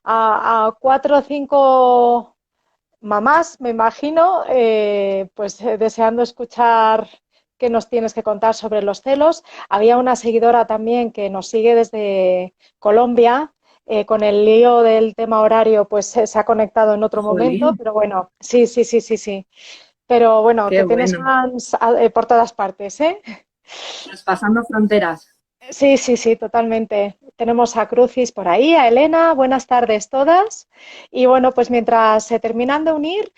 a cuatro o cinco mamás, me imagino, deseando escuchar qué nos tienes que contar sobre los celos. Había una seguidora también que nos sigue desde Colombia. Con el lío del tema horario, pues se ha conectado en otro momento, Jolín, pero bueno, sí, sí, sí, sí, sí. Pero bueno, qué que tienes bueno. fans por todas partes, ¿eh? Traspasando fronteras. Sí, sí, sí, totalmente. Tenemos a Crucis por ahí, a Elena, buenas tardes todas. Y bueno, pues mientras se terminan de unir,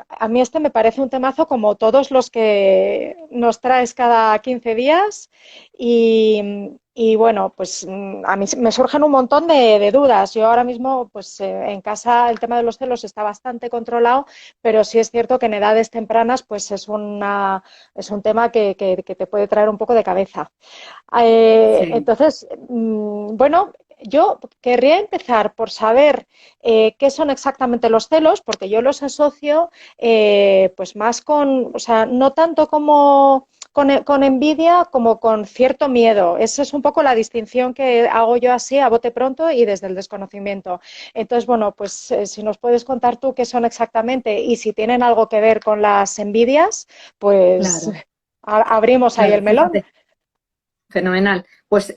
a mí este me parece un temazo como todos los que nos traes cada 15 días. Y bueno, pues a mí me surgen un montón de dudas. Yo ahora mismo, pues en casa el tema de los celos está bastante controlado, pero sí es cierto que en edades tempranas, pues es un tema que te puede traer un poco de cabeza. Sí. Entonces, bueno, yo querría empezar por saber qué son exactamente los celos, porque yo los asocio pues más con, o sea, no tanto como con envidia como con cierto miedo. Esa es un poco la distinción que hago yo así a bote pronto y desde el desconocimiento. Entonces, bueno, pues si nos puedes contar tú qué son exactamente y si tienen algo que ver con las envidias, pues Claro, abrimos ahí claro, el melón. fíjate. Fenomenal. Pues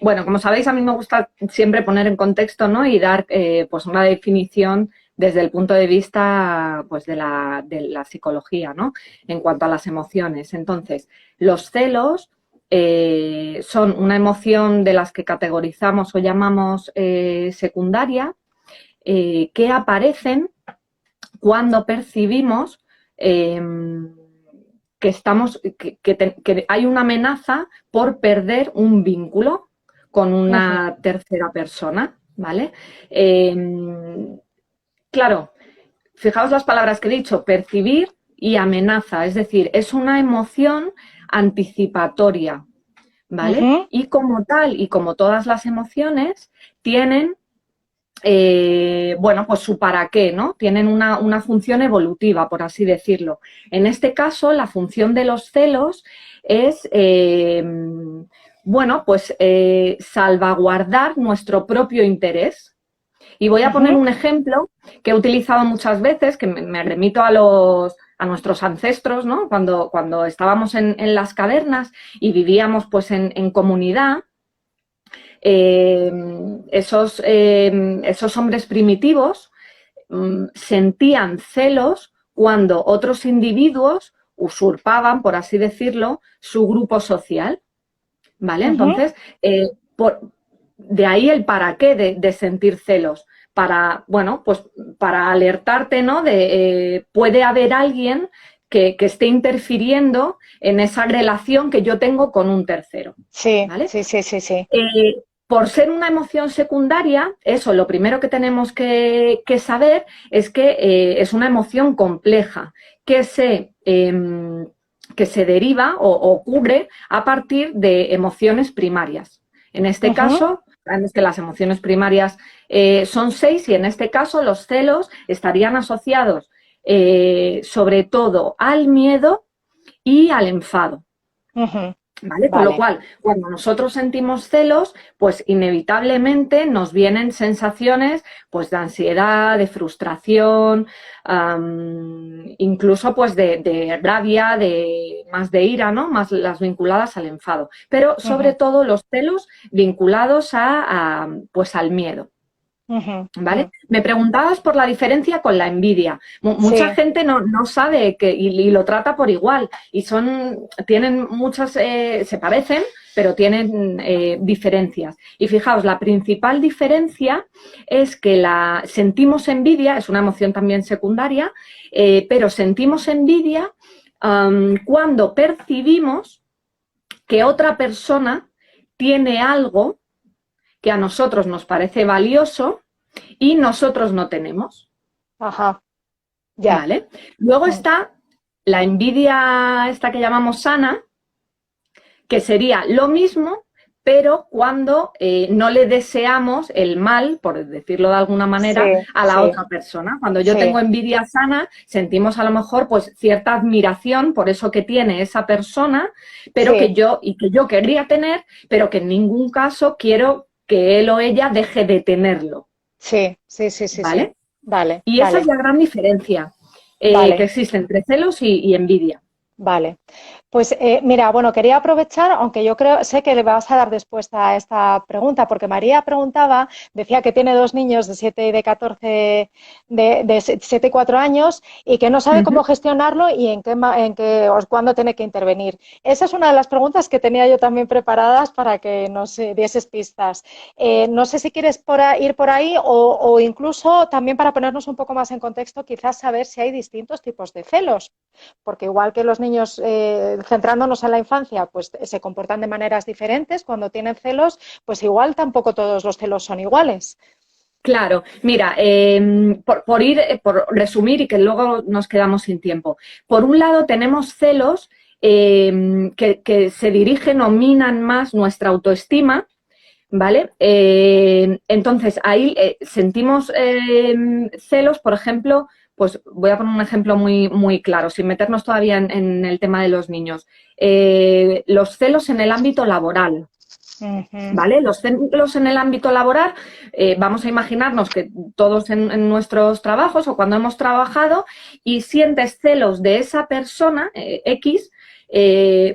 bueno, como sabéis, a mí me gusta siempre poner en contexto, ¿no? Y dar pues una definición desde el punto de vista pues de la psicología, ¿no? En cuanto a las emociones. Entonces, los celos son una emoción de las que categorizamos o llamamos secundaria, que aparecen cuando percibimos eh, que hay una amenaza por perder un vínculo con Ujú. una tercera persona, ¿vale? Eh, claro, fijaos las palabras que he dicho, percibir y amenaza, es decir, es una emoción anticipatoria, ¿vale? Ujú. Y como tal, y como todas las emociones, tienen bueno, pues su para qué, ¿no? Tienen una función evolutiva, por así decirlo. En este caso, la función de los celos es, bueno, pues salvaguardar nuestro propio interés. Y voy a poner Ujú. un ejemplo que he utilizado muchas veces, que me remito a nuestros ancestros, ¿no? Cuando estábamos en las cavernas y vivíamos pues en comunidad, eh, esos hombres primitivos sentían celos cuando otros individuos usurpaban, por así decirlo, su grupo social, ¿vale? Ujú. Entonces, de ahí el para qué de sentir celos, para, bueno, pues para alertarte, ¿no? Puede haber alguien que esté interfiriendo en esa relación que yo tengo con un tercero, Sí, ¿vale? sí, sí, sí, sí. Por ser una emoción secundaria, eso lo primero que tenemos que saber es que es una emoción compleja que se deriva o cubre a partir de emociones primarias. En este Ujú. caso, sabemos que las emociones primarias son 6 y en este caso los celos estarían asociados sobre todo al miedo y al enfado. Ujú. ¿Vale? Con lo Vale. cual, cuando nosotros sentimos celos, pues inevitablemente nos vienen sensaciones pues de ansiedad, de frustración, incluso pues de rabia, más de ira, ¿no? Más las vinculadas al enfado. Pero sobre Ujú. todo los celos vinculados pues al miedo. Ujú. ¿Vale? Ujú. Me preguntabas por la diferencia con la envidia. Mucha Sí. gente no sabe y lo trata por igual. Y tienen muchas, se parecen, pero tienen diferencias. Y fijaos, la principal diferencia es que sentimos envidia, es una emoción también secundaria, pero sentimos envidia cuando percibimos que otra persona tiene algo que a nosotros nos parece valioso y nosotros no tenemos, Ajá. Ya. ¿vale? Luego Mm. está la envidia, esta que llamamos sana, que sería lo mismo, pero cuando no le deseamos el mal, por decirlo de alguna Sí, manera, a la sí, otra persona. Cuando yo sí. tengo envidia sana, sentimos a lo mejor pues cierta admiración por eso que tiene esa persona, pero Sí. que yo querría tener, pero que en ningún caso quiero que él o ella deje de tenerlo. Sí, sí, sí, sí, sí. ¿Vale? Vale, Y esa vale, es la gran diferencia que vale, existe entre celos y envidia. vale. Pues mira, bueno, quería aprovechar, aunque yo creo, sé que le vas a dar respuesta a esta pregunta, porque María preguntaba, decía que tiene dos niños de 7 y de 14, de 7 y 4 años, y que no sabe cómo Ujú. gestionarlo y o cuándo tiene que intervenir. Esa es una de las preguntas que tenía yo también preparadas para que nos dieses pistas. No sé si quieres ir por ahí o incluso también para ponernos un poco más en contexto, quizás saber si hay distintos tipos de celos porque igual que los niños, centrándonos en la infancia, pues se comportan de maneras diferentes, cuando tienen celos, pues igual tampoco todos los celos son iguales. Claro, mira, por resumir y que luego nos quedamos sin tiempo. Por un lado tenemos celos que se dirigen o minan más nuestra autoestima, ¿vale? Entonces, ahí sentimos celos, por ejemplo, pues voy a poner un ejemplo muy claro, sin meternos todavía en el tema de los niños. Los celos en el ámbito laboral. Ujú. ¿Vale? Los celos en el ámbito laboral, vamos a imaginarnos que todos en nuestros trabajos o cuando hemos trabajado y sientes celos de esa persona X,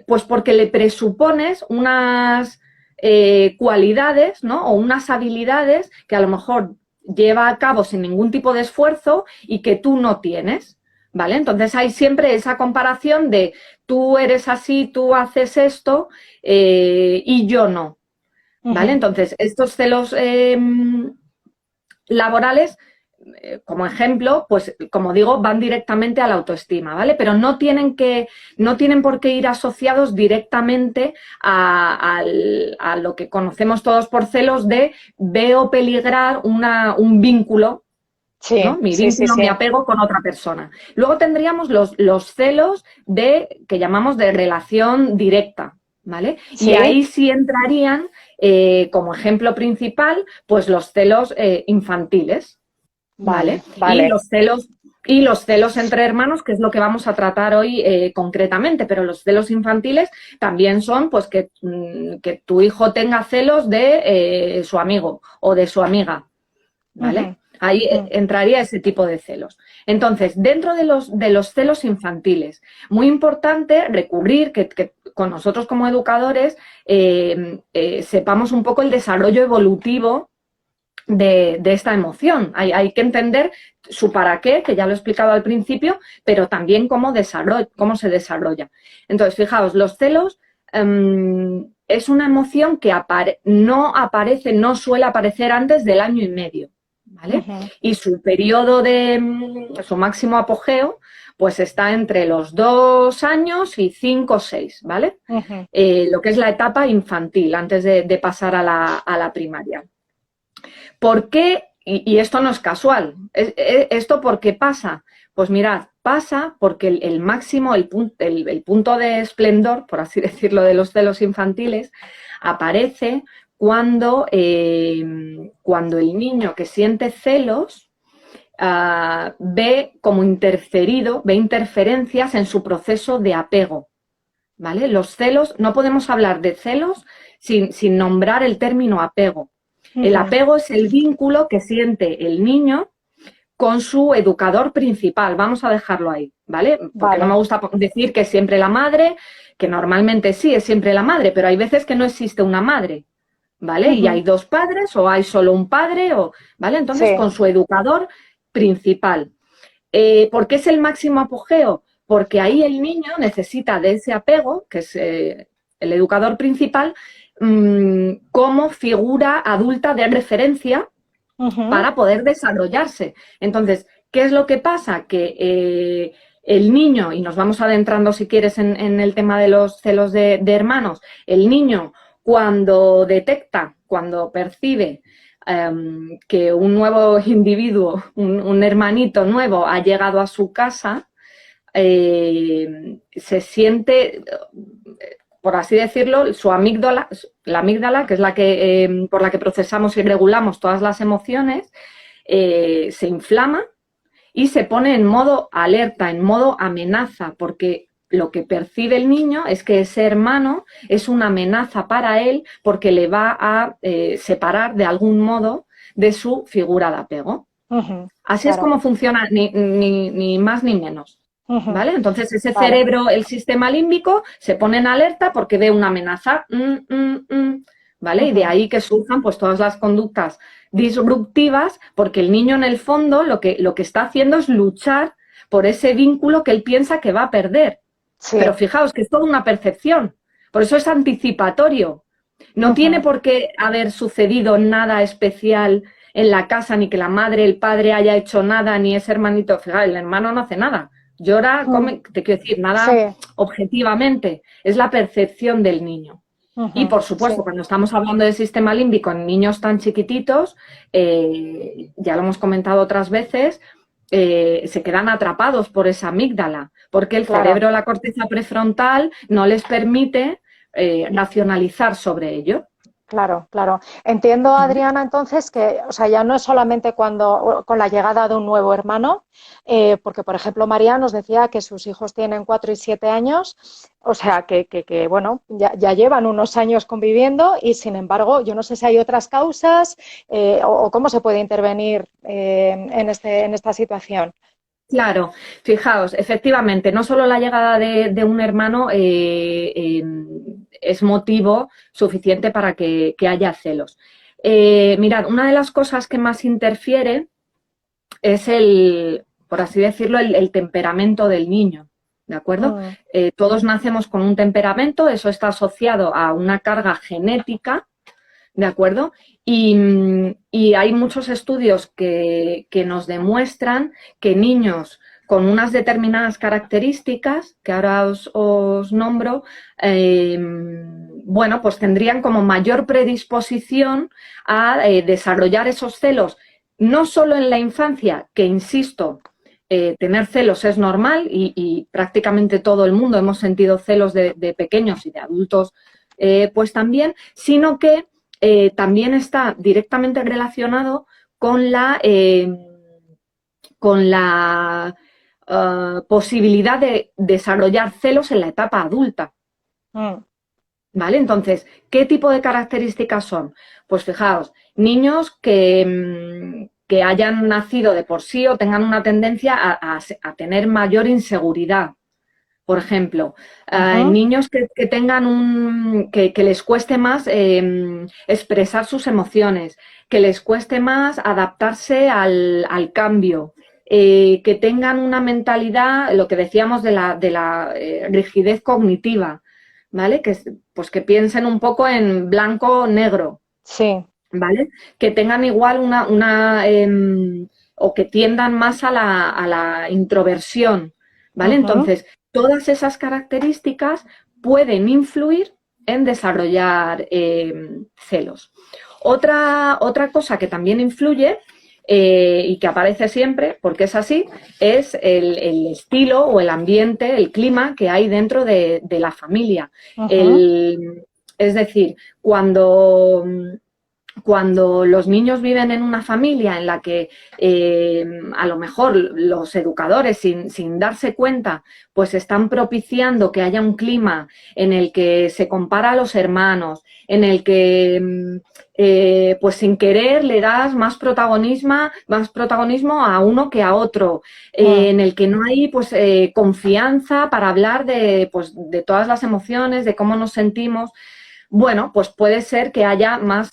pues porque le presupones unas cualidades, ¿no? O unas habilidades que a lo mejor lleva a cabo sin ningún tipo de esfuerzo y que tú no tienes. ¿Vale? Entonces hay siempre esa comparación de tú eres así, tú haces esto y yo no. ¿Vale? Ujú. Entonces, estos celos laborales, como ejemplo, pues como digo, van directamente a la autoestima, ¿vale? Pero no tienen por qué ir asociados directamente a lo que conocemos todos por celos de veo peligrar un vínculo, ¿no? Sí, Mi sí, sí, vínculo, mi sí. apego con otra persona. Luego tendríamos los celos que llamamos de relación directa, ¿vale? Y Sí, ahí sí entrarían, como ejemplo principal, pues los celos infantiles, ¿vale? vale, vale. Y los celos entre hermanos, que es lo que vamos a tratar hoy concretamente, pero los celos infantiles también son pues que tu hijo tenga celos de su amigo o de su amiga, ¿vale? Ujú, Ahí ujú. entraría ese tipo de celos. Entonces, dentro de los celos infantiles, muy importante recurrir que con nosotros como educadores sepamos un poco el desarrollo evolutivo de esta emoción. Hay que entender su para qué, que ya lo he explicado al principio, pero también cómo se desarrolla. Entonces, fijaos, los celos es una emoción que no suele aparecer antes del año y medio. ¿Vale? Ujú, Y su periodo su máximo apogeo, pues está entre los 2 años y 5 o 6, ¿vale? ujú. Lo que es la etapa infantil, antes de pasar a la primaria. ¿Por qué? Y esto no es casual. ¿Esto por qué pasa? Pues mirad, pasa porque el máximo, el punto de esplendor, por así decirlo, de los celos infantiles, aparece cuando el niño que siente celos ve ve interferencias en su proceso de apego. ¿Vale? Los celos, no podemos hablar de celos sin nombrar el término apego. El Ujú. apego es el vínculo que siente el niño con su educador principal. Vamos a dejarlo ahí, ¿vale? Porque no me Vale. gusta decir que es siempre la madre, que normalmente sí es siempre la madre, pero hay veces que no existe una madre, ¿vale? Y Ujú. hay dos padres o hay solo un padre, ¿vale? Entonces, Sí. con su educador principal. ¿Por qué es el máximo apogeo? Porque ahí el niño necesita de ese apego, que es el educador principal, como figura adulta de referencia Ujú. para poder desarrollarse. Entonces, ¿qué es lo que pasa? Que el niño, y nos vamos adentrando si quieres en el tema de los celos de hermanos, el niño cuando percibe que un nuevo individuo, un hermanito nuevo ha llegado a su casa, se siente, por así decirlo, la amígdala, que es por la que procesamos y regulamos todas las emociones, se inflama y se pone en modo alerta, en modo amenaza, porque lo que percibe el niño es que ese hermano es una amenaza para él porque le va a separar de algún modo de su figura de apego. Así es claro. como funciona, ni más ni menos. ¿Vale? Entonces ese Vale. cerebro, el sistema límbico, se pone en alerta porque ve una amenaza. ¿Vale? Y de ahí que surjan pues todas las conductas disruptivas, porque el niño en el fondo lo que está haciendo es luchar por ese vínculo que él piensa que va a perder. Sí. Pero fijaos que es toda una percepción, por eso es anticipatorio. No tiene por qué haber sucedido nada especial en la casa, ni que la madre, el padre haya hecho nada, ni ese hermanito. Fijaos, el hermano no hace nada. Llora, come, te quiero decir, nada objetivamente. Es la percepción del niño. Y, por supuesto, cuando estamos hablando del sistema límbico en niños tan chiquititos, ya lo hemos comentado otras veces, se quedan atrapados por esa amígdala, porque el cerebro, la corteza prefrontal, no les permite racionalizar sobre ello. Claro, claro. Entiendo, Adriana, entonces que, o sea, ya no es solamente cuando con la llegada de un nuevo hermano, porque, por ejemplo, María nos decía que sus hijos tienen 4 y 7 años, o sea, que bueno, ya llevan unos años conviviendo y, sin embargo, yo no sé si hay otras causas o cómo se puede intervenir en esta situación. Claro, fijaos, efectivamente, no solo la llegada de un hermano es motivo suficiente para que haya celos. Mirad, una de las cosas que más interfiere es por así decirlo, el temperamento del niño, ¿de acuerdo? Todos nacemos con un temperamento, eso está asociado a una carga genética, ¿de acuerdo? Y hay muchos estudios que nos demuestran que niños con unas determinadas características, que ahora os nombro, bueno, pues tendrían como mayor predisposición a desarrollar esos celos, no solo en la infancia, que insisto, tener celos es normal y prácticamente todo el mundo hemos sentido celos de pequeños y de adultos pues también, sino que también está directamente relacionado con la posibilidad de desarrollar celos en la etapa adulta. ¿Vale? Entonces, ¿qué tipo de características son? Pues fijaos, niños que hayan nacido de por sí o tengan una tendencia a tener mayor inseguridad. Por ejemplo, niños que tengan que les cueste más expresar sus emociones, que les cueste más adaptarse al cambio, que tengan una mentalidad, lo que decíamos de la rigidez cognitiva, ¿vale? Pues que piensen un poco en blanco o negro. Sí. ¿Vale? Que tengan igual o que tiendan más a la introversión, ¿vale? Entonces, todas esas características pueden influir en desarrollar celos. Otra cosa que también influye y que aparece siempre, porque es así, es el estilo o el ambiente, el clima que hay dentro de la familia. Es decir, cuando los niños viven en una familia en la que a lo mejor los educadores, sin darse cuenta, pues están propiciando que haya un clima en el que se compara a los hermanos, en el que pues sin querer le das más protagonismo a uno que a otro, en el que no hay pues confianza para hablar de todas las emociones, de cómo nos sentimos. Bueno, pues puede ser que haya más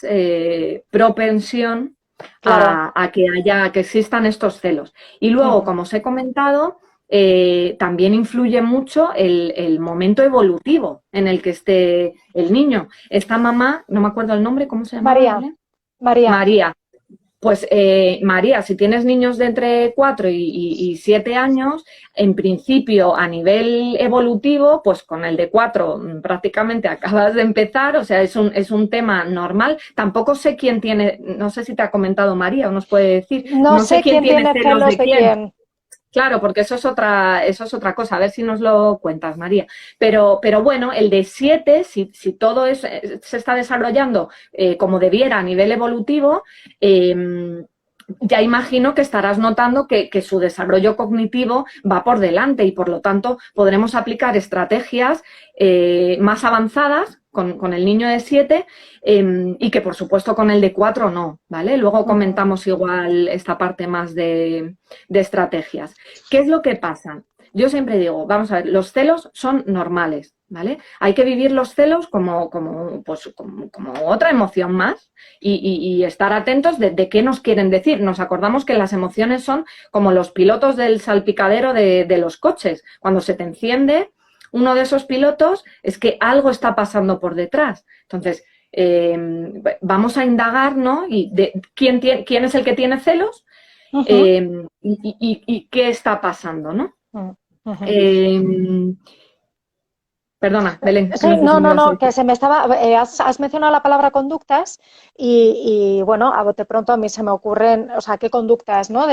propensión a que existan estos celos. Y luego, como os he comentado, también influye mucho el momento evolutivo en el que esté el niño. Esta mamá, no me acuerdo el nombre, ¿cómo se llama? María. Pues María, si tienes niños de entre 4 y 7 años, en principio a nivel evolutivo, pues con el de 4 prácticamente acabas de empezar, o sea, es un tema normal. Tampoco sé quién tiene, no sé si te ha comentado María o nos puede decir. No sé quién tiene celos de quién. Claro, porque eso es otra cosa, a ver si nos lo cuentas, María. Pero bueno, el de 7, si todo se está desarrollando como debiera a nivel evolutivo, ya imagino que estarás notando que su desarrollo cognitivo va por delante y por lo tanto podremos aplicar estrategias más avanzadas con el niño de 7 y que por supuesto con el de 4 no, ¿vale? Luego comentamos igual esta parte más de estrategias. ¿Qué es lo que pasa? Yo siempre digo, vamos a ver, los celos son normales, ¿vale? Hay que vivir los celos como otra emoción más y estar atentos de qué nos quieren decir. Nos acordamos que las emociones son como los pilotos del salpicadero de los coches. Cuando se te enciende uno de esos pilotos es que algo está pasando por detrás. Entonces, vamos a indagar, ¿no? Y quién es el que tiene celos y qué está pasando, ¿no? Perdona, Belén. Sí, no, que se me estaba, has mencionado la palabra conductas y bueno, a bote pronto a mí se me ocurren, o sea, qué conductas, ¿no?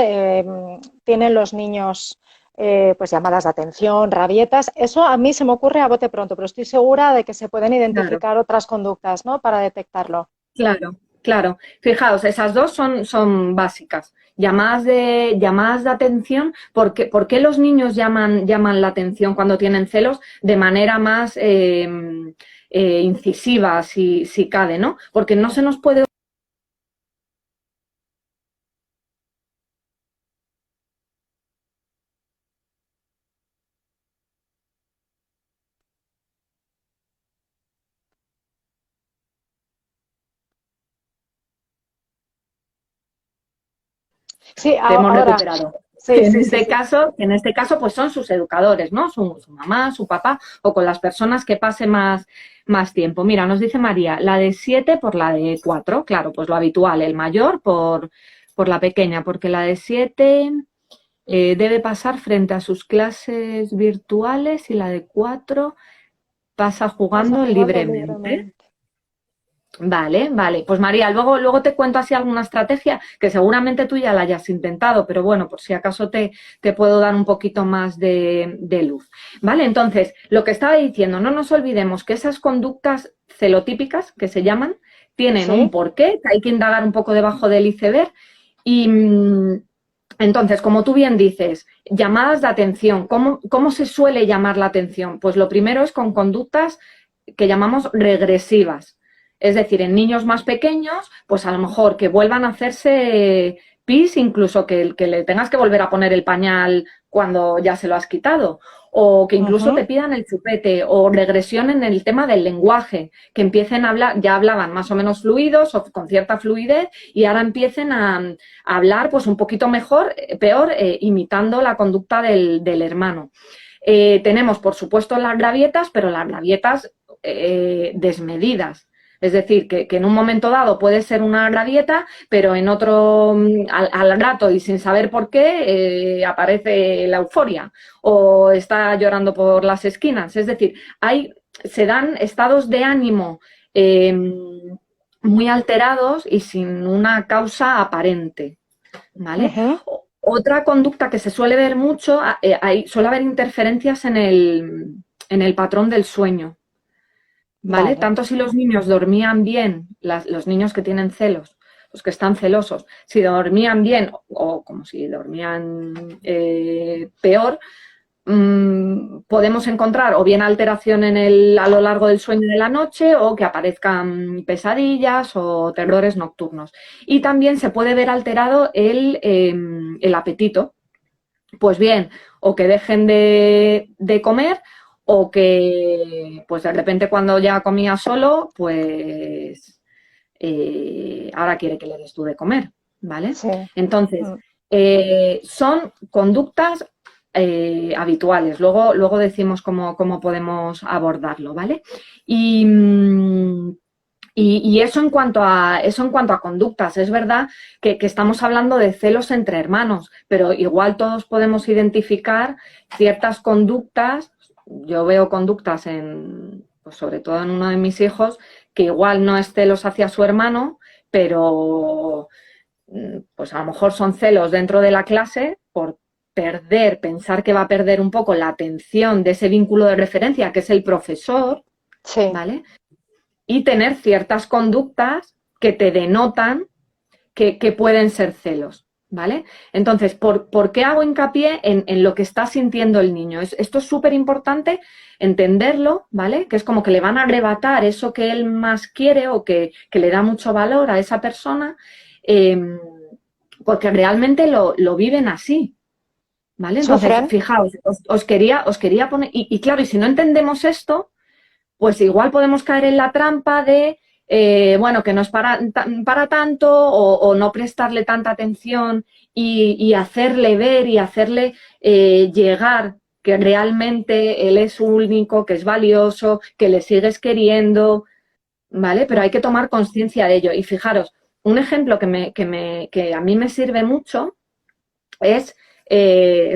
Tienen los niños, pues llamadas de atención, rabietas, eso a mí se me ocurre a bote pronto, pero estoy segura de que se pueden identificar otras conductas, ¿no? Para detectarlo. Claro, claro. Fijaos, esas dos son básicas. Llamadas de atención, ¿por qué los niños llaman la atención cuando tienen celos de manera más incisiva, si cabe, ¿no? Porque no se nos puede... Sí, Te hemos ahora. recuperado. Sí, En sí, este sí. caso, pues son sus educadores, ¿no? Su mamá, su papá, o con las personas que pase más tiempo. Mira, nos dice María, la de 7 por la de 4, claro, pues lo habitual, el mayor por la pequeña, porque la de 7 debe pasar frente a sus clases virtuales y la de 4 pasa Vas a jugando jugando libremente. libremente. Vale, vale. Pues María, luego te cuento así alguna estrategia que seguramente tú ya la hayas intentado, pero bueno, por si acaso te puedo dar un poquito más de luz. Vale, entonces, lo que estaba diciendo, no nos olvidemos que esas conductas celotípicas, que se llaman, tienen un Sí. porqué, que hay que indagar un poco debajo del iceberg y... entonces, como tú bien dices, llamadas de atención. ¿Cómo se suele llamar la atención? Pues lo primero es con conductas que llamamos regresivas. Es decir, en niños más pequeños, pues a lo mejor que vuelvan a hacerse pis, incluso que le tengas que volver a poner el pañal cuando ya se lo has quitado, o que incluso te pidan el chupete, o regresión en el tema del lenguaje, que empiecen a hablar, ya hablaban más o menos fluidos o con cierta fluidez, y ahora empiecen a hablar pues un poquito mejor, peor, imitando la conducta del hermano. Tenemos, por supuesto, las rabietas, pero las rabietas desmedidas. Es decir, que en un momento dado puede ser una rabieta, pero en otro, al rato y sin saber por qué, aparece la euforia o está llorando por las esquinas. Es decir, se dan estados de ánimo muy alterados y sin una causa aparente. ¿Vale? Otra conducta que se suele ver mucho, suele haber interferencias en el patrón del sueño. ¿Vale? Tanto si los niños dormían bien, los niños que tienen celos, los que están celosos, si dormían bien o como si dormían peor, podemos encontrar o bien alteración a lo largo del sueño de la noche o que aparezcan pesadillas o terrores nocturnos. Y también se puede ver alterado el apetito. Pues bien, o que dejen de comer o que pues de repente cuando ya comía solo, pues ahora quiere que le des tú de comer, ¿vale? Sí. Entonces, son conductas habituales. Luego decimos cómo podemos abordarlo, ¿vale? Y eso en cuanto a conductas. Es verdad que estamos hablando de celos entre hermanos, pero igual todos podemos identificar ciertas conductas. Yo veo conductas pues sobre todo en uno de mis hijos, que igual no es celos hacia su hermano, pero pues a lo mejor son celos dentro de la clase por pensar que va a perder un poco la atención de ese vínculo de referencia que es el profesor, Sí. ¿vale? Y tener ciertas conductas que te denotan que pueden ser celos. ¿vale? Entonces, ¿por qué hago hincapié en lo que está sintiendo el niño? Esto es súper importante entenderlo, ¿vale? Que es como que le van a arrebatar eso que él más quiere o que le da mucho valor a esa persona, porque realmente lo viven así, ¿vale? Entonces, Sufren. fijaos, os quería poner, y claro, y si no entendemos esto, pues igual podemos caer en la trampa de, bueno, que no es para tanto o no prestarle tanta atención y hacerle ver y hacerle llegar que realmente él es único, que es valioso, que le sigues queriendo, ¿vale? Pero hay que tomar conciencia de ello. Y fijaros, un ejemplo que a mí me sirve mucho es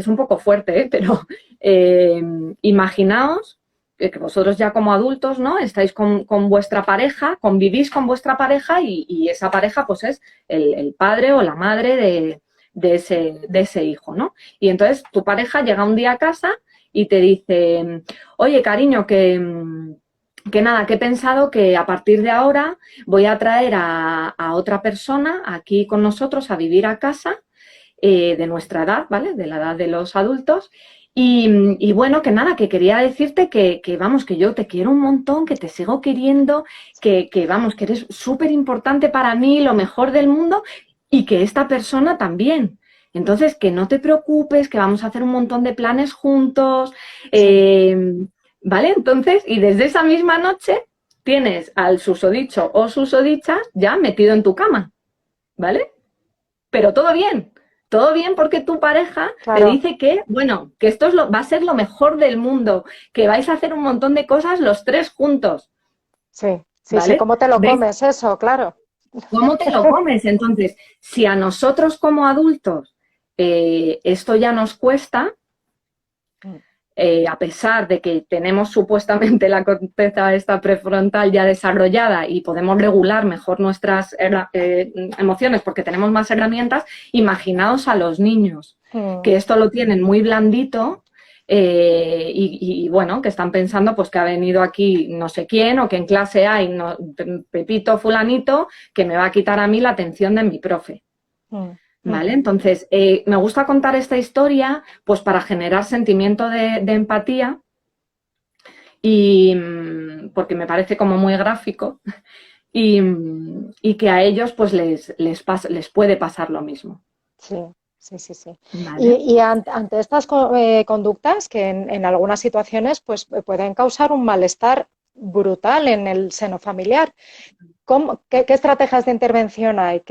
un poco fuerte, pero eh, imaginaos que vosotros ya como adultos, ¿no? Estáis con vuestra pareja, convivís con vuestra pareja y esa pareja pues es el padre o la madre de ese hijo, ¿no? Y entonces tu pareja llega un día a casa y te dice, oye, cariño, que nada, que he pensado que a partir de ahora voy a traer a otra persona aquí con nosotros a vivir a casa de nuestra edad, ¿vale? De la edad de los adultos. Y bueno, que nada, que quería decirte vamos, que yo te quiero un montón, que te sigo queriendo, vamos, que eres súper importante para mí, lo mejor del mundo, y que esta persona también. Entonces, que no te preocupes, que vamos a hacer un montón de planes juntos, Sí. ¿vale? Entonces, y desde esa misma noche tienes al susodicho o susodicha ya metido en tu cama, ¿vale? Pero todo bien porque tu pareja te Claro, dice que, bueno, que esto va a ser lo mejor del mundo, que vais a hacer un montón de cosas los tres juntos, sí, sí, sí, ¿vale? ¿cómo te lo ¿Ves comes eso? Claro. cómo te lo comes? Entonces, si a nosotros como adultos esto ya nos cuesta, a pesar de que tenemos supuestamente la corteza esta prefrontal ya desarrollada y podemos regular mejor nuestras emociones porque tenemos más herramientas, imaginaos a los niños, Mm. que esto lo tienen muy blandito y, bueno, que están pensando pues que ha venido aquí no sé quién o que en clase hay Pepito fulanito que me va a quitar a mí la atención de mi profe. Mm. ¿Vale? Ujú. Entonces, me gusta contar esta historia pues para generar sentimiento de empatía y porque me parece como muy gráfico y que a ellos pues les puede pasar lo mismo. Sí, sí, sí, sí. ¿Vale? Y ante estas conductas que en algunas situaciones pues pueden causar un malestar brutal en el seno familiar. ¿Qué estrategias de intervención hay?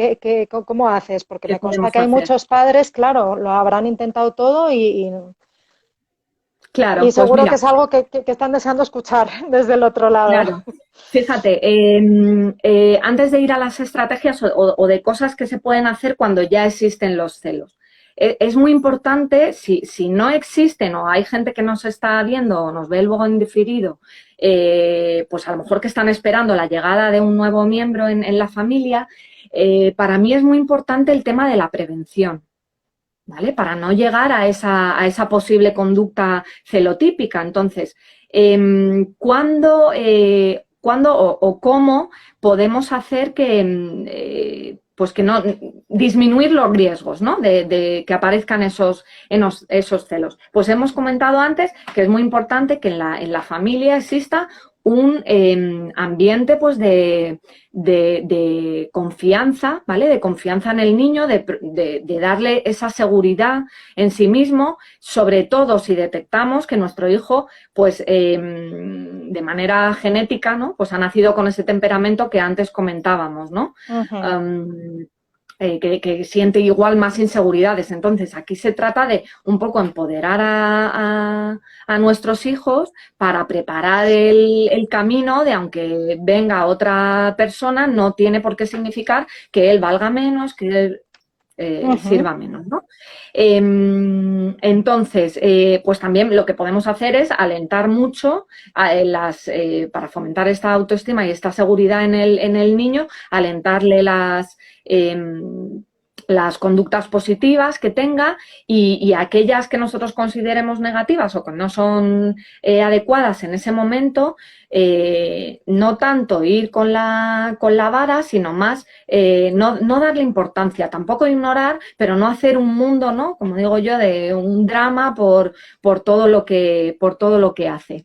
¿Cómo haces? Porque ¿Qué me consta podemos que hay hacer? muchos padres, claro, lo habrán intentado todo y Claro, pues seguro que mira, es algo que están deseando escuchar desde el otro lado. claro. Fíjate, antes de ir a las estrategias o de cosas que se pueden hacer cuando ya existen los celos, es muy importante, si no existen o hay gente que nos está viendo o nos ve luego en diferido, pues a lo mejor que están esperando la llegada de un nuevo miembro en la familia, para mí es muy importante el tema de la prevención. ¿Vale? Para no llegar a esa posible conducta celotípica. Entonces, ¿cuándo o cómo podemos hacer pues que no disminuir los riesgos, ¿no? De que aparezcan esos celos? Pues hemos comentado antes que es muy importante que en la familia exista un ambiente pues de confianza, ¿vale? De confianza en el niño, de darle esa seguridad en sí mismo, sobre todo si detectamos que nuestro hijo, pues de manera genética, ¿no? Pues ha nacido con ese temperamento que antes comentábamos, ¿no? Ujú. Um, que siente igual más inseguridades. Entonces, aquí se trata de un poco empoderar a nuestros hijos para preparar el camino de aunque venga otra persona, no tiene por qué significar que él valga menos, que él Ujú. sirva menos, ¿no? Entonces, pues también lo que podemos hacer es alentar mucho para fomentar esta autoestima y esta seguridad en el niño, alentarle las conductas positivas que tenga y aquellas que nosotros consideremos negativas o que no son adecuadas en ese momento, no tanto ir con la vara, sino más no darle importancia, tampoco ignorar, pero no hacer un mundo, ¿no? Como digo yo, de un drama por todo lo que hace.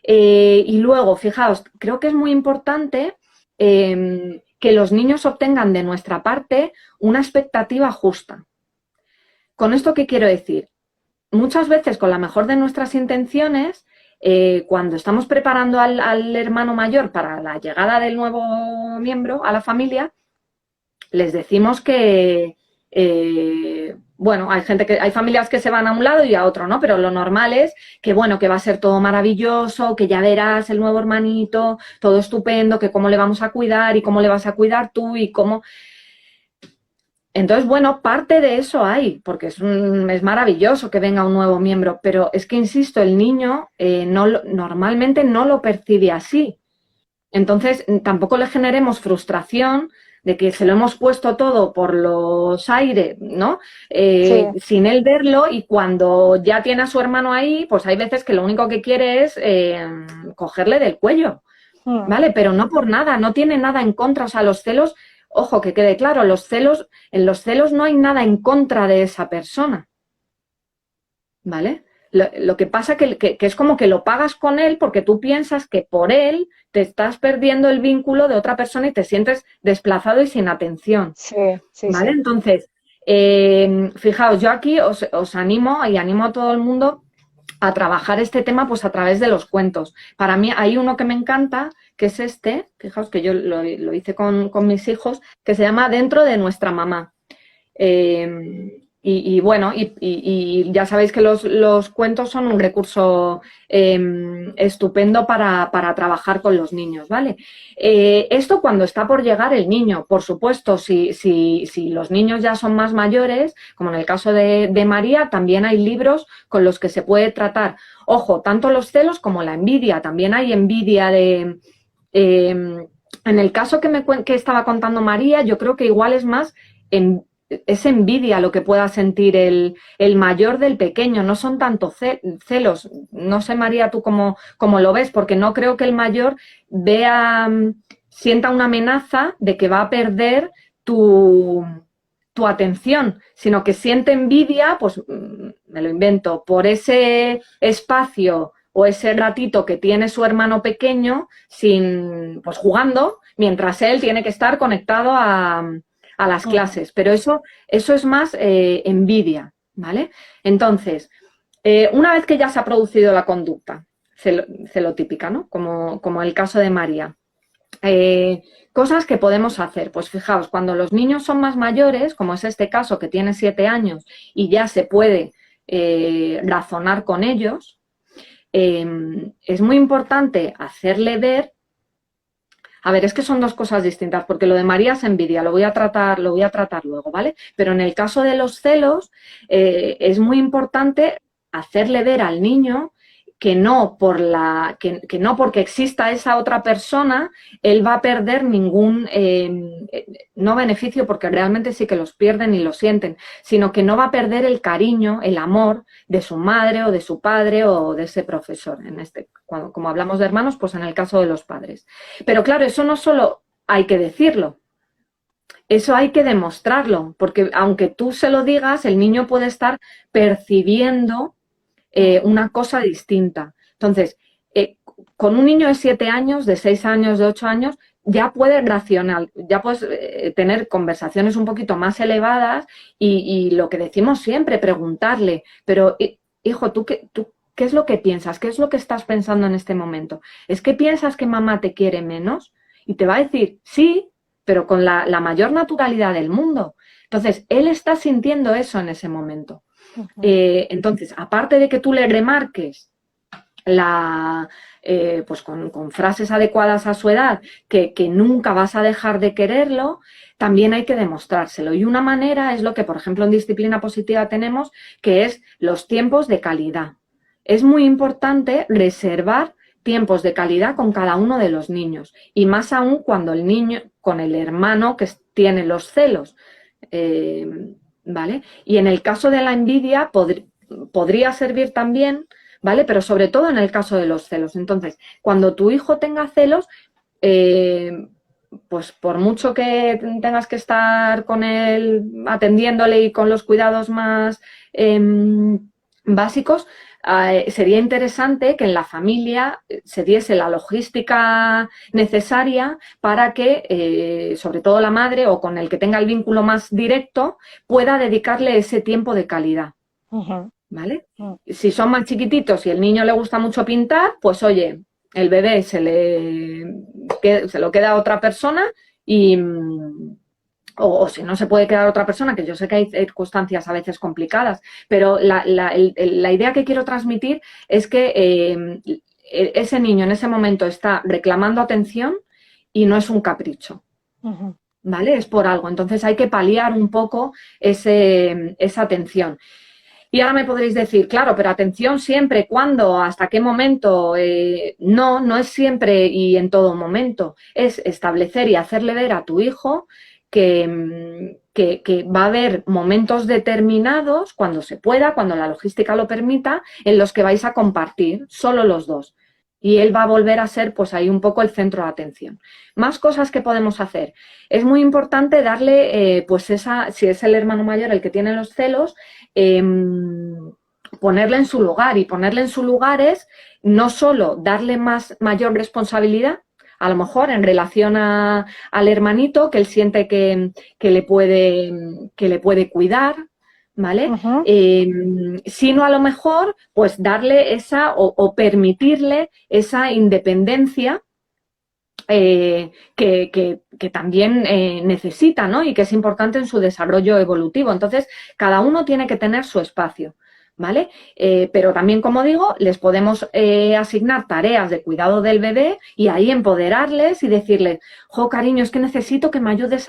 Y luego, fijaos, creo que es muy importante que los niños obtengan de nuestra parte una expectativa justa. ¿Con esto qué quiero decir? Muchas veces, con la mejor de nuestras intenciones, cuando estamos preparando al hermano mayor para la llegada del nuevo miembro a la familia, les decimos que, bueno, hay familias que se van a un lado y a otro, ¿no? Pero lo normal es que, bueno, que va a ser todo maravilloso, que ya verás el nuevo hermanito, todo estupendo, que cómo le vamos a cuidar y cómo le vas a cuidar tú y cómo... Entonces, bueno, parte de eso hay, porque es maravilloso que venga un nuevo miembro, pero es que, insisto, el niño normalmente no lo percibe así. Entonces, tampoco le generemos frustración de que se lo hemos puesto todo por los aires, ¿no? Sí. Sin él verlo, y cuando ya tiene a su hermano ahí, pues hay veces que lo único que quiere es cogerle del cuello, ¿vale? Pero no por nada, no tiene nada en contra. O sea, los celos, ojo, que quede claro, en los celos no hay nada en contra de esa persona, ¿vale? Lo que pasa que es como que lo pagas con él porque tú piensas que por él te estás perdiendo el vínculo de otra persona y te sientes desplazado y sin atención. Sí, sí, ¿Vale? sí. Entonces, fijaos, yo aquí os animo y animo a todo el mundo a trabajar este tema pues a través de los cuentos. Para mí hay uno que me encanta, que es este, fijaos que yo lo hice con mis hijos, que se llama Dentro de nuestra mamá. Bueno, y ya sabéis que los cuentos son un recurso estupendo para trabajar con los niños, ¿vale? Esto cuando está por llegar el niño, por supuesto, si los niños ya son más mayores, como en el caso de María, también hay libros con los que se puede tratar. Ojo, tanto los celos como la envidia, también hay envidia de... en el caso que estaba contando María, yo creo que igual es más... es envidia lo que pueda sentir el mayor del pequeño, no son tanto celos. No sé, María, tú cómo lo ves, porque no creo que el mayor sienta una amenaza de que va a perder tu atención, sino que siente envidia, pues me lo invento, por ese espacio o ese ratito que tiene su hermano pequeño pues jugando, mientras él tiene que estar conectado a las clases, pero eso es más envidia, ¿vale? Entonces, una vez que ya se ha producido la conducta celotípica, ¿no? Como el caso de María, cosas que podemos hacer. Pues fijaos, cuando los niños son más mayores, como es este caso que tiene 7 años y ya se puede razonar con ellos, es muy importante hacerle ver. A ver, es que son dos cosas distintas, porque lo de María es envidia, lo voy a tratar luego, ¿vale? Pero en el caso de los celos, es muy importante hacerle ver al niño que no porque exista esa otra persona, él va a perder ningún, no beneficio, porque realmente sí que los pierden y lo sienten, sino que no va a perder el cariño, el amor de su madre o de su padre o de ese profesor. Como hablamos de hermanos, pues en el caso de los padres. Pero claro, eso no solo hay que decirlo, eso hay que demostrarlo, porque aunque tú se lo digas, el niño puede estar percibiendo una cosa distinta. Entonces, con un niño de 7 años, de 6 años, de 8 años, ya puedes racional, ya puedes tener conversaciones un poquito más elevadas y lo que decimos siempre, preguntarle, pero hijo, ¿tú qué es lo que piensas? ¿Qué es lo que estás pensando en este momento? ¿Es que piensas que mamá te quiere menos? Y te va a decir, sí, pero con la mayor naturalidad del mundo. Entonces, él está sintiendo eso en ese momento. Entonces, aparte de que tú le remarques pues con frases adecuadas a su edad, que nunca vas a dejar de quererlo, también hay que demostrárselo. Y una manera es lo que, por ejemplo, en disciplina positiva tenemos, que es los tiempos de calidad. Es muy importante reservar tiempos de calidad con cada uno de los niños, y más aún cuando el niño, con el hermano que tiene los celos. ¿Vale? Y en el caso de la envidia podría servir también, ¿vale? Pero sobre todo en el caso de los celos. Entonces, cuando tu hijo tenga celos, pues por mucho que tengas que estar con él atendiéndole y con los cuidados más básicos, sería interesante que en la familia se diese la logística necesaria para que, sobre todo la madre o con el que tenga el vínculo más directo, pueda dedicarle ese tiempo de calidad. ¿Vale? Si son más chiquititos y el niño le gusta mucho pintar, pues oye, el bebé se lo queda a otra persona y, o si no se puede quedar a otra persona, que yo sé que hay circunstancias a veces complicadas, pero la idea que quiero transmitir es que ese niño en ese momento está reclamando atención y no es un capricho. ¿Vale? Es por algo. Entonces hay que paliar un poco esa atención. Y ahora me podréis decir, claro, pero atención siempre, ¿cuándo? ¿Hasta qué momento? No es siempre y en todo momento. Es establecer y hacerle ver a tu hijo que va a haber momentos determinados, cuando se pueda, cuando la logística lo permita, en los que vais a compartir, solo los dos. Y él va a volver a ser, pues ahí un poco el centro de atención. Más cosas que podemos hacer. Es muy importante darle, pues si es el hermano mayor el que tiene los celos, ponerle en su lugar. Y ponerle en su lugar es no solo darle mayor responsabilidad, a lo mejor en relación al hermanito, que él siente que le puede cuidar, ¿vale? Sino a lo mejor, pues darle esa o permitirle esa independencia que también necesita, ¿no? Y que es importante en su desarrollo evolutivo. Entonces, cada uno tiene que tener su espacio, ¿vale? Pero también, como digo, les podemos asignar tareas de cuidado del bebé y ahí empoderarles y decirles, jo, cariño, es que necesito que me ayudes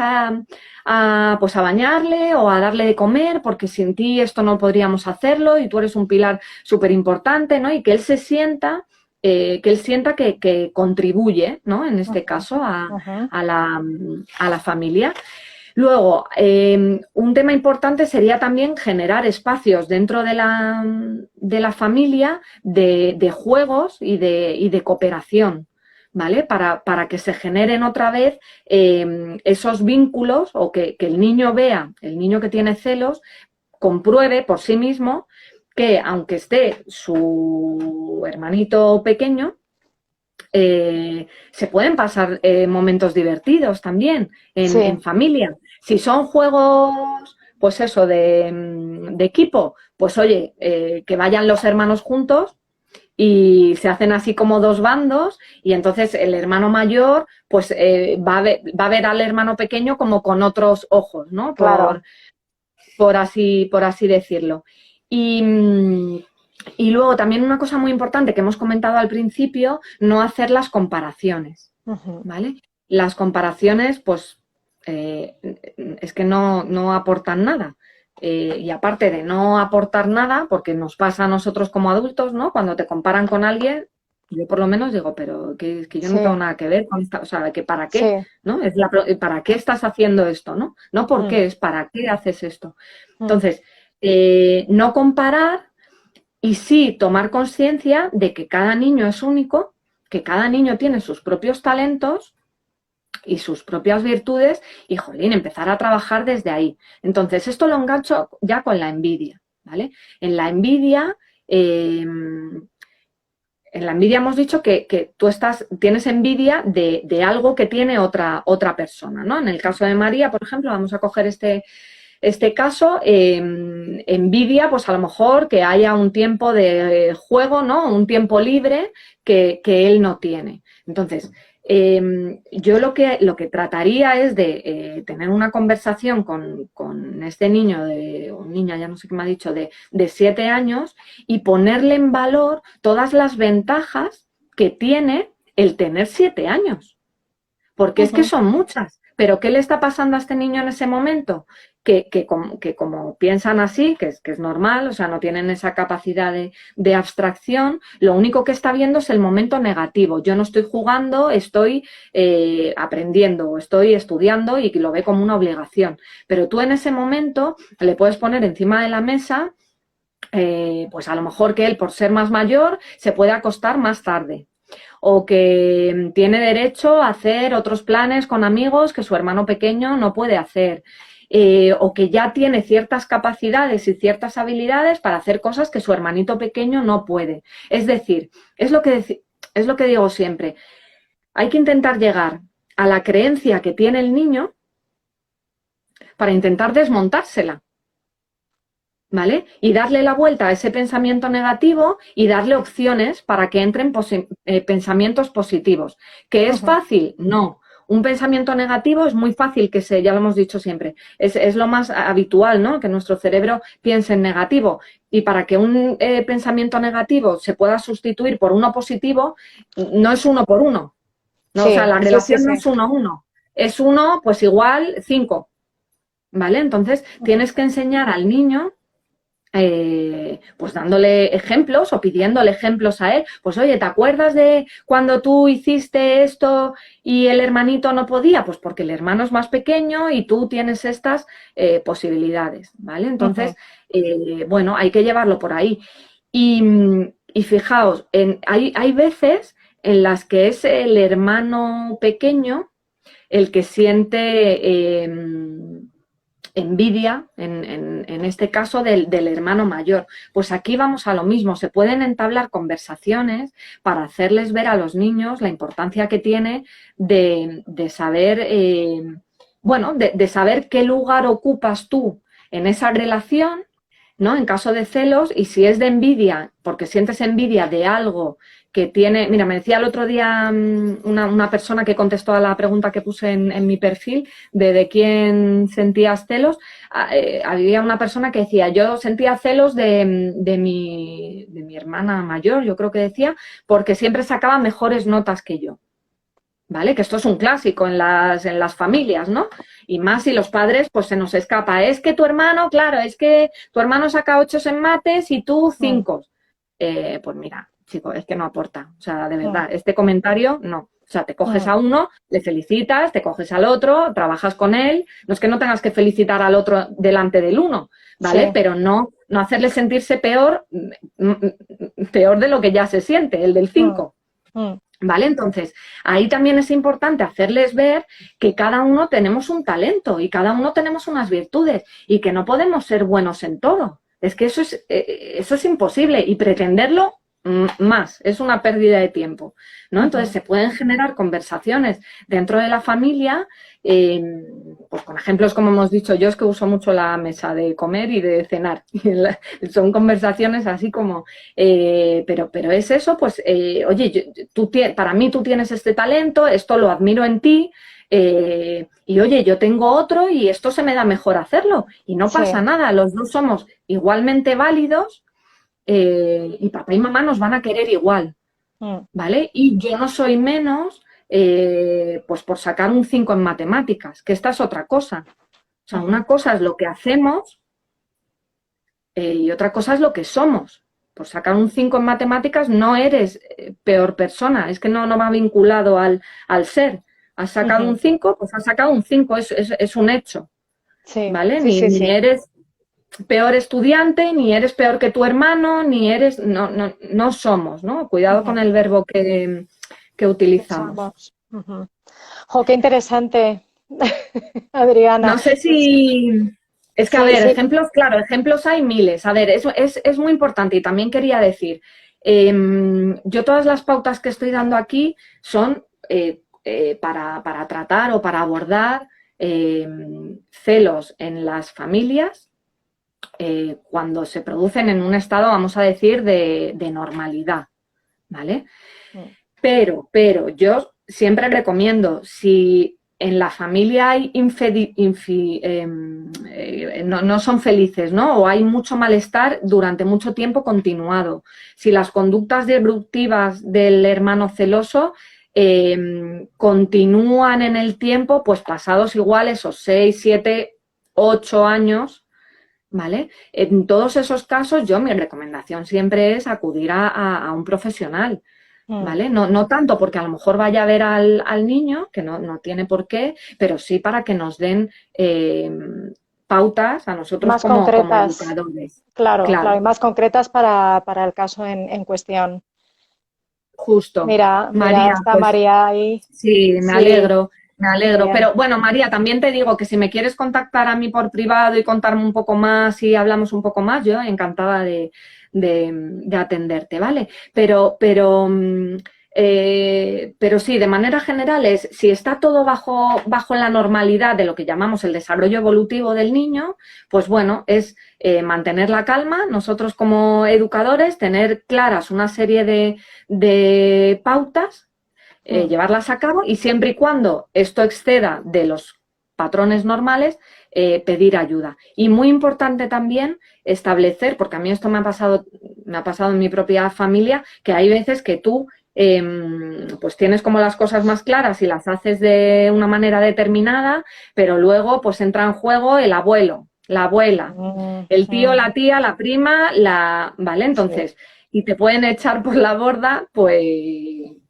pues a bañarle o a darle de comer, porque sin ti esto no podríamos hacerlo y tú eres un pilar súper importante, ¿no? Y que él se sienta que contribuye, ¿no? En este caso, a la familia. Luego, un tema importante sería también generar espacios dentro de la familia de juegos y de cooperación, ¿vale? Para que se generen otra vez esos vínculos o que el niño vea, el niño que tiene celos, compruebe por sí mismo que aunque esté su hermanito pequeño, se pueden pasar momentos divertidos también en familia. Si son juegos, pues eso, de equipo, pues oye, que vayan los hermanos juntos y se hacen así como dos bandos y entonces el hermano mayor pues va a ver al hermano pequeño como con otros ojos, ¿no? Claro. Por así decirlo. Y luego también una cosa muy importante que hemos comentado al principio, no hacer las comparaciones, ¿vale? Las comparaciones, pues, es que no aportan nada. Y aparte de no aportar nada, porque nos pasa a nosotros como adultos, ¿no? Cuando te comparan con alguien, yo por lo menos digo, pero que yo no tengo nada que ver con esta, o sea, que para qué, ¿no? ¿Para qué estás haciendo esto, no? No por qué, es para qué haces esto. Entonces, no comparar y sí tomar conciencia de que cada niño es único, que cada niño tiene sus propios talentos y sus propias virtudes y, jolín, empezar a trabajar desde ahí. Entonces, esto lo engancho ya con la envidia, ¿vale? En la envidia hemos dicho que tú tienes envidia de algo que tiene otra persona, ¿no? En el caso de María, por ejemplo, vamos a coger este caso, envidia, pues a lo mejor que haya un tiempo de juego, ¿no? Un tiempo libre que él no tiene. Entonces, yo lo que trataría es de tener una conversación con este niño, o niña, ya no sé qué me ha dicho, de 7 años y ponerle en valor todas las ventajas que tiene el tener 7 años. Porque es que son muchas. Pero ¿qué le está pasando a este niño en ese momento? Que como piensan así, que es normal, o sea, no tienen esa capacidad de abstracción, lo único que está viendo es el momento negativo. Yo no estoy jugando, estoy aprendiendo, estoy estudiando y lo ve como una obligación. Pero tú en ese momento le puedes poner encima de la mesa, pues a lo mejor que él, por ser más mayor, se puede acostar más tarde. O que tiene derecho a hacer otros planes con amigos que su hermano pequeño no puede hacer. O que ya tiene ciertas capacidades y ciertas habilidades para hacer cosas que su hermanito pequeño no puede. Es decir, es lo que digo siempre, hay que intentar llegar a la creencia que tiene el niño para intentar desmontársela, ¿vale? Y darle la vuelta a ese pensamiento negativo y darle opciones para que entren pensamientos positivos. ¿Que es fácil? No. Un pensamiento negativo es muy fácil ya lo hemos dicho siempre, es lo más habitual, ¿no? Que nuestro cerebro piense en negativo. Y para que un pensamiento negativo se pueda sustituir por uno positivo, no es 1 por 1. ¿No? Sí, O sea, la sí, sí, relación no sí. es 1 a 1. Es 1, pues igual 5. ¿Vale? Entonces, tienes que enseñar al niño pues dándole ejemplos o pidiéndole ejemplos a él, pues oye, ¿te acuerdas de cuando tú hiciste esto y el hermanito no podía? Pues porque el hermano es más pequeño y tú tienes estas posibilidades, ¿vale? Entonces, bueno, hay que llevarlo por ahí. Y fijaos, hay veces en las que es el hermano pequeño el que siente envidia, en este caso, del hermano mayor. Pues aquí vamos a lo mismo, se pueden entablar conversaciones para hacerles ver a los niños la importancia que tiene de saber, bueno, de saber qué lugar ocupas tú en esa relación, ¿no? En caso de celos, y si es de envidia, porque sientes envidia de algo que tiene... Mira, me decía el otro día una persona que contestó a la pregunta que puse en mi perfil de quién sentías celos. Había una persona que decía, yo sentía celos de mi hermana mayor, yo creo que decía, porque siempre sacaba mejores notas que yo. ¿Vale? Que esto es un clásico en las familias, ¿no? Y más si los padres, pues se nos escapa. Es que tu hermano, claro, es que tu hermano saca 8 en mates y tú 5. Pues mira, chico, es que no aporta. O sea, de verdad, este comentario, no. O sea, te coges a uno, le felicitas, te coges al otro, trabajas con él. No es que no tengas que felicitar al otro delante del uno, ¿vale? Sí. Pero no hacerle sentirse peor de lo que ya se siente, el del 5. ¿Vale? Entonces, ahí también es importante hacerles ver que cada uno tenemos un talento y cada uno tenemos unas virtudes y que no podemos ser buenos en todo. Es que eso es imposible y pretenderlo más, es una pérdida de tiempo, ¿no? Entonces, se pueden generar conversaciones dentro de la familia, pues con ejemplos como hemos dicho yo, es que uso mucho la mesa de comer y de cenar. Son conversaciones así como, pero es eso, pues, oye, para mí tú tienes este talento, esto lo admiro en ti, y oye, yo tengo otro y esto se me da mejor hacerlo y no pasa nada, los dos somos igualmente válidos. Y papá y mamá nos van a querer igual, ¿vale? Y yo no soy menos, pues por sacar un 5 en matemáticas, que esta es otra cosa. O sea, una cosa es lo que hacemos y otra cosa es lo que somos. Por sacar un 5 en matemáticas no eres peor persona, es que no va vinculado al ser. Has sacado un 5, pues has sacado un 5, es un hecho, ¿vale? Ni eres peor estudiante, ni eres peor que tu hermano, ni eres... No somos, ¿no? Cuidado con el verbo que utilizamos. ¡Jo, qué interesante, Adriana! No sé si... Es que, a ver, ejemplos, claro, ejemplos hay miles. A ver, eso es muy importante y también quería decir, yo todas las pautas que estoy dando aquí son para tratar o para abordar celos en las familias cuando se producen en un estado, vamos a decir, de normalidad, ¿vale? Pero yo siempre recomiendo, si en la familia hay no son felices, ¿no? O hay mucho malestar durante mucho tiempo continuado, si las conductas disruptivas del hermano celoso continúan en el tiempo, pues pasados igual esos 6, 7, 8 años, ¿vale? En todos esos casos, mi recomendación siempre es acudir a un profesional, ¿vale? No tanto porque a lo mejor vaya a ver al niño, que no tiene por qué, pero sí para que nos den pautas a nosotros Más como concretas, educadores. claro, claro, y Claro, más concretas para el caso en cuestión. justo. Mira, María, está pues María ahí. sí, me Sí, alegro, me muy alegro. bien. Pero bueno, María, también te digo que si me quieres contactar a mí por privado y contarme un poco más y hablamos un poco más, yo encantada de atenderte, ¿vale? Pero sí, de manera general si está todo bajo la normalidad de lo que llamamos el desarrollo evolutivo del niño, pues bueno, es mantener la calma, nosotros como educadores, tener claras una serie de pautas, llevarlas a cabo y siempre y cuando esto exceda de los patrones normales, pedir ayuda. Y muy importante también establecer, porque a mí esto me ha pasado en mi propia familia, que hay veces que tú pues tienes como las cosas más claras y las haces de una manera determinada, pero luego pues entra en juego el abuelo, la abuela, el tío, la tía, la prima, ¿vale? Sí, Entonces, y te pueden echar por la borda, pues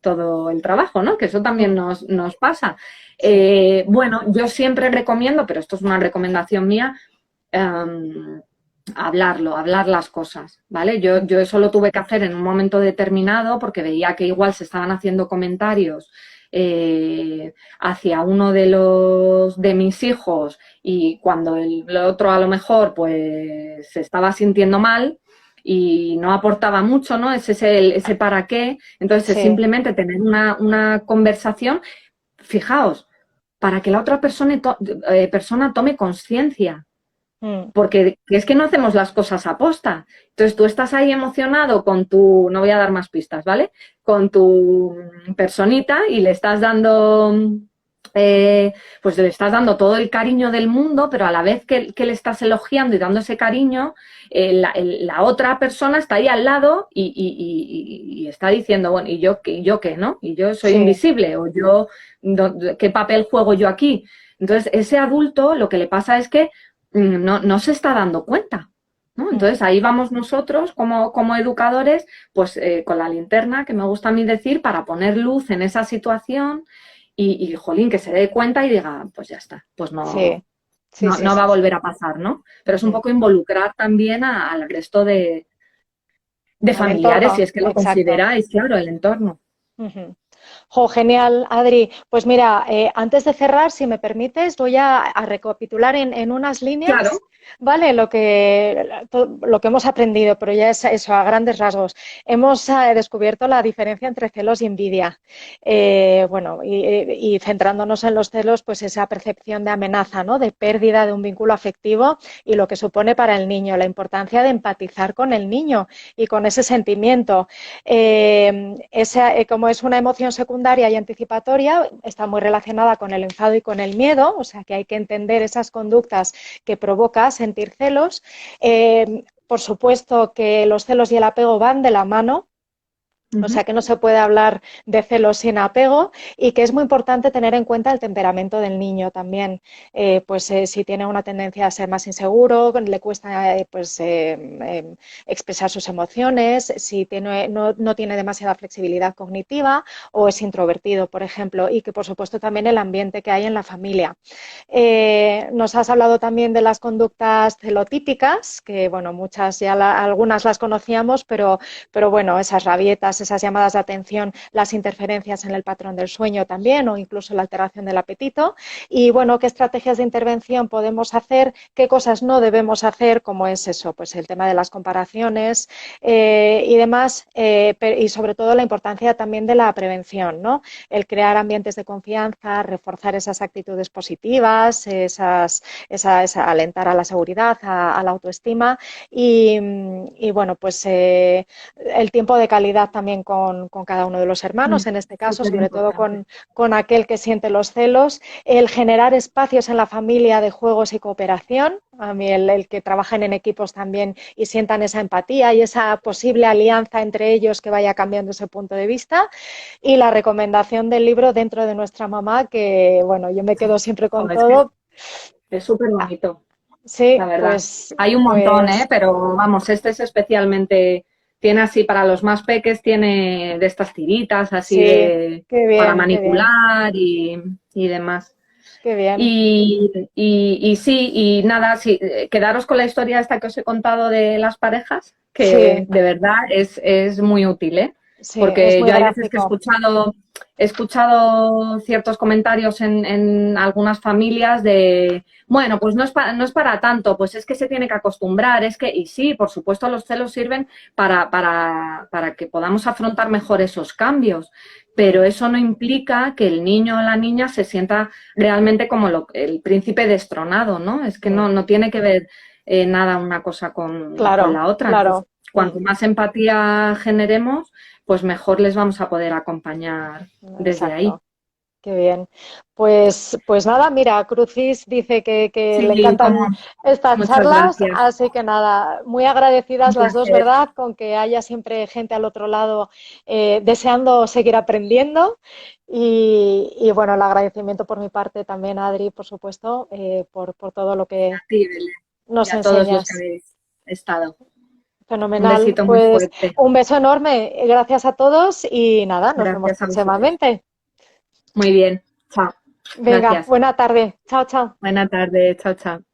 todo el trabajo, ¿no? Que eso también nos pasa. sí. Bueno, yo siempre recomiendo, pero esto es una recomendación mía, hablar las cosas, ¿vale? Yo eso lo tuve que hacer en un momento determinado porque veía que igual se estaban haciendo comentarios hacia uno de mis hijos y cuando el otro a lo mejor pues se estaba sintiendo mal y no aportaba mucho, ¿no? Ese es ese para qué. Entonces es Sí. simplemente tener una conversación, fijaos, para que la otra persona tome conciencia Mm, porque es que no hacemos las cosas a posta. Entonces tú estás ahí emocionado no voy a dar más pistas, ¿vale? Con tu personita y le estás dando, pues le estás dando todo el cariño del mundo, pero a la vez que le estás elogiando y dando ese cariño, la otra persona está ahí al lado y está diciendo, bueno, ¿y yo qué, no? ¿Y yo soy sí. invisible? ¿O yo, qué papel juego yo aquí? Entonces, ese adulto lo que le pasa es que no se está dando cuenta, ¿no? Mm, Entonces ahí vamos nosotros como educadores, pues con la linterna, que me gusta a mí decir, para poner luz en esa situación jolín, que se dé cuenta y diga, pues ya está, pues sí, sí, sí, no va sí, a sí. volver a pasar, ¿no? Pero es un Mm. poco involucrar también al resto de Al familiares, si entorno, es que lo exacto. consideráis, claro, el entorno. Ujú. Jo, genial, Adri. Pues mira, antes de cerrar, si me permites, voy a recapitular en unas Claro, líneas, ¿vale? Lo que hemos aprendido, pero ya es eso, a grandes rasgos. Hemos descubierto la diferencia entre celos y envidia. Bueno, y centrándonos en los celos, pues esa percepción de amenaza, ¿no? De pérdida de un vínculo afectivo y lo que supone para el niño, la importancia de empatizar con el niño y con ese sentimiento. Como es una emoción secundaria y anticipatoria, está muy relacionada con el enfado y con el miedo, o sea que hay que entender esas conductas que provoca sentir celos. Por supuesto que los celos y el apego van de la mano. O uh-huh. sea que no se puede hablar de celos sin apego y que es muy importante tener en cuenta el temperamento del niño también. Si tiene una tendencia a ser más inseguro, le cuesta expresar sus emociones, si no tiene demasiada flexibilidad cognitiva o es introvertido, por ejemplo, y que por supuesto también el ambiente que hay en la familia. Nos has hablado también de las conductas celotípicas, que bueno, algunas las conocíamos, pero bueno, esas rabietas, esas llamadas de atención, las interferencias en el patrón del sueño también o incluso la alteración del apetito. Y bueno, qué estrategias de intervención podemos hacer, qué cosas no debemos hacer, como es eso, pues el tema de las comparaciones y demás, y sobre todo la importancia también de la prevención, ¿no? El crear ambientes de confianza, reforzar esas actitudes positivas, alentar a la seguridad, a la autoestima y bueno, pues el tiempo de calidad también también con cada uno de los hermanos, en este caso, Súper sobre todo importante. con aquel que siente los celos, el generar espacios en la familia de juegos y cooperación, a mí el que trabajen en equipos también y sientan esa empatía y esa posible alianza entre ellos que vaya cambiando ese punto de vista, y la recomendación del libro Dentro de nuestra mamá, que bueno, yo me quedo siempre con Jo, es que todo. es súper bonito, Sí, la verdad. pues, Hay un montón, ¿eh? pues Pero vamos, este es especialmente, tiene así para los más peques, tiene de estas tiritas así sí, de qué para bien, qué bien, manipular y demás. qué bien. Y sí, y nada, sí, quedaros con la historia esta que os he contado de las parejas, que Sí, de verdad es muy útil, ¿eh? sí, es Porque muy yo hay veces que gráfico. he escuchado ciertos comentarios en algunas familias de, bueno, pues no es para tanto, pues es que se tiene que acostumbrar, es que, y sí, por supuesto los celos sirven para que podamos afrontar mejor esos cambios, pero eso no implica que el niño o la niña se sienta realmente como el príncipe destronado, ¿no? Es que Sí, no tiene que ver nada una cosa con claro, la otra. Entonces, claro, cuanto más empatía generemos, pues mejor les vamos a poder acompañar desde ahí. exacto. Qué bien. Pues nada, mira, Crucis dice que le Sí, como encantan estas muchas charlas, gracias. así que nada, muy Un agradecidas las dos, placer. ¿verdad? Con que haya siempre gente al otro lado deseando seguir aprendiendo. Y bueno, el agradecimiento por mi parte también, Adri, por supuesto, por todo lo que A ti, Belén, y nos a todos los que enseñas. habéis estado. Un Fenomenal. besito muy Pues fuerte. un beso enorme. Gracias a todos y nada, nos vemos Gracias a vosotros. próximamente. Muy bien. Chao. Venga, Gracias. buena tarde. Chao, chao. Buena tarde. Chao, chao.